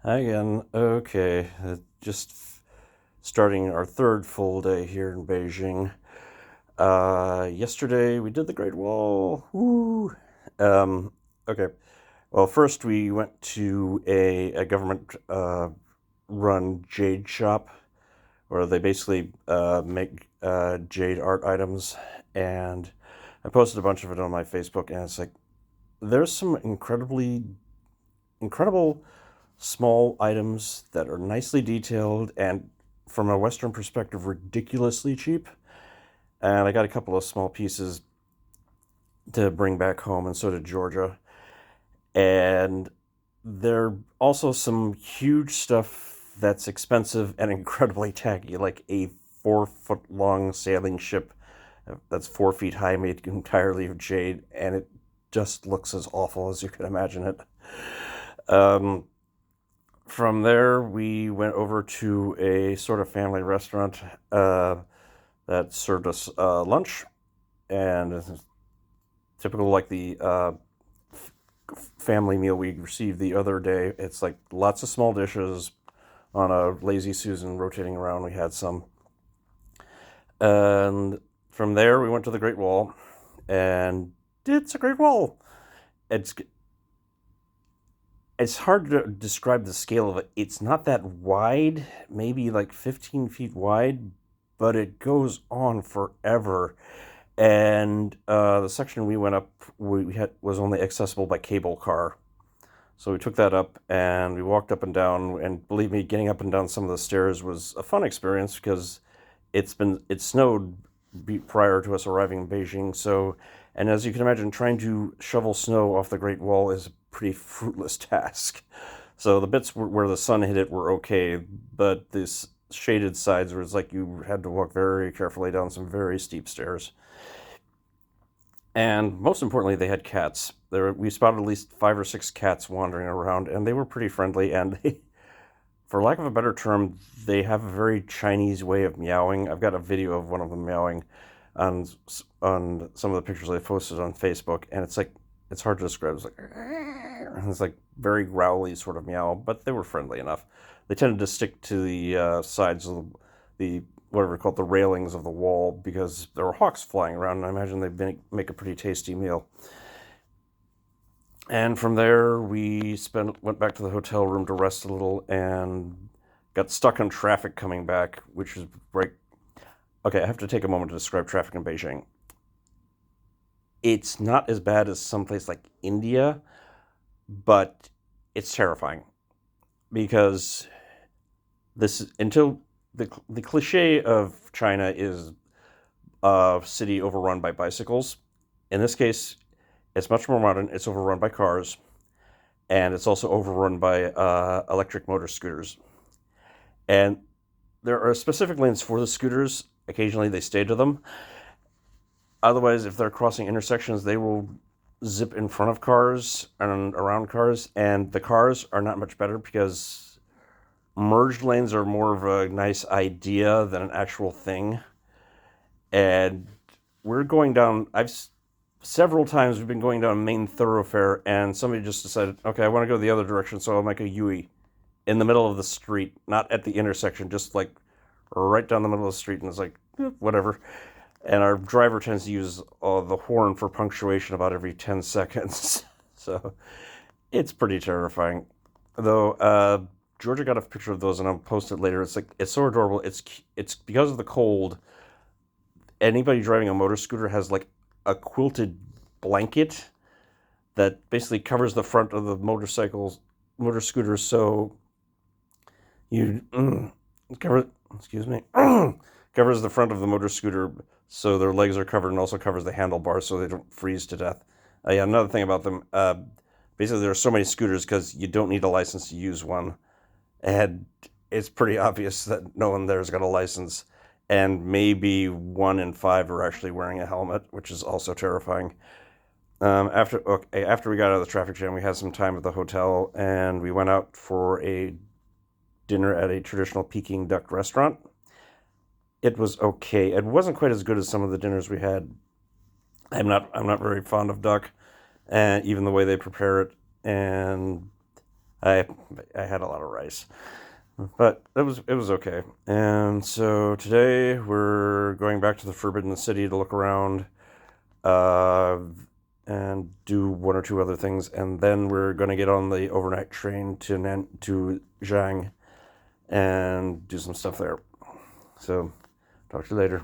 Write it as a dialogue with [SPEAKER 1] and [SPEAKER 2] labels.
[SPEAKER 1] Hi again. Okay, starting our third full day here in Beijing. Yesterday we did the Great Wall. Woo! Um, okay. Well, first we went to a government run Jade shop where they basically make jade art items, and I posted a bunch of it on my Facebook, and it's like there's some incredible small items that are nicely detailed and, from a Western perspective, ridiculously cheap. And I got a couple of small pieces to bring back home, and so did Georgia. And there are also some huge stuff that's expensive and incredibly tacky, like a 4 foot long sailing ship that's 4 feet high, made entirely of jade, and it just looks as awful as you can imagine it. Um, From there, we went over to a sort of family restaurant that served us lunch, and it's typical like the family meal we received the other day. It's like lots of small dishes on a lazy Susan rotating around. We had some, and from there we went to the Great Wall, and it's a Great Wall. It's it's hard to describe the scale of it. It's not that wide, maybe like 15 feet wide, but it goes on forever. And the section we went up, we had was only accessible by cable car. So we took that up and we walked up and down. And believe me, getting up and down some of the stairs was a fun experience because it snowed prior to us arriving in Beijing. So, and as you can imagine, trying to shovel snow off the Great Wall is a pretty fruitless task. So the bits where the sun hit it were okay, but this shaded sides was like you had to walk very carefully down some very steep stairs. And most importantly, they had cats. We spotted at least 5 or 6 cats wandering around, and they were pretty friendly. And they, for lack of a better term, they have a very Chinese way of meowing. I've got a video of one of them meowing on on some of the pictures I posted on Facebook, and it's hard to describe. It's like very growly sort of meow, but they were friendly enough. They tended to stick to the sides of the whatever called the railings of the wall because there were hawks flying around, and I imagine they'd make a pretty tasty meal. And from there, went back to the hotel room to rest a little, and got stuck in traffic coming back, which was right. Okay, I have to take a moment to describe traffic in Beijing. It's not as bad as someplace like India, but it's terrifying because the cliche of China is a city overrun by bicycles. In this case, it's much more modern. It's overrun by cars, and it's also overrun by electric motor scooters. And there are specific lanes for the scooters. Occasionally, they stay to them. Otherwise, if they're crossing intersections, they will zip in front of cars and around cars. And the cars are not much better because merged lanes are more of a nice idea than an actual thing. And we're going down. Several times we've been going down a main thoroughfare, and somebody just decided, okay, I want to go the other direction, so I'll make a U in the middle of the street, not at the intersection, just like right down the middle of the street, and it's like, whatever. And our driver tends to use the horn for punctuation about every 10 seconds. So it's pretty terrifying. Though Georgia got a picture of those, and I'll post it later. It's so adorable. It's because of the cold. Anybody driving a motor scooter has like a quilted blanket that basically covers the front of the motor scooter, so you cover excuse me covers the front of the motor scooter so their legs are covered, and also covers the handlebars so they don't freeze to death. Yeah, another thing about them, basically there are so many scooters because you don't need a license to use one, and it's pretty obvious that no one there's got a license, and maybe 1 in 5 are actually wearing a helmet, which is also terrifying. After we got out of the traffic jam, we had some time at the hotel, and we went out for a dinner at a traditional Peking duck restaurant. It was okay. It wasn't quite as good as some of the dinners we had. I'm not very fond of duck, and even the way they prepare it. And I had a lot of rice, but it was okay. And so today we're going back to the Forbidden City to look around, and do one or two other things, and then we're going to get on the overnight train to Zhang and do some stuff there. So, talk to you later.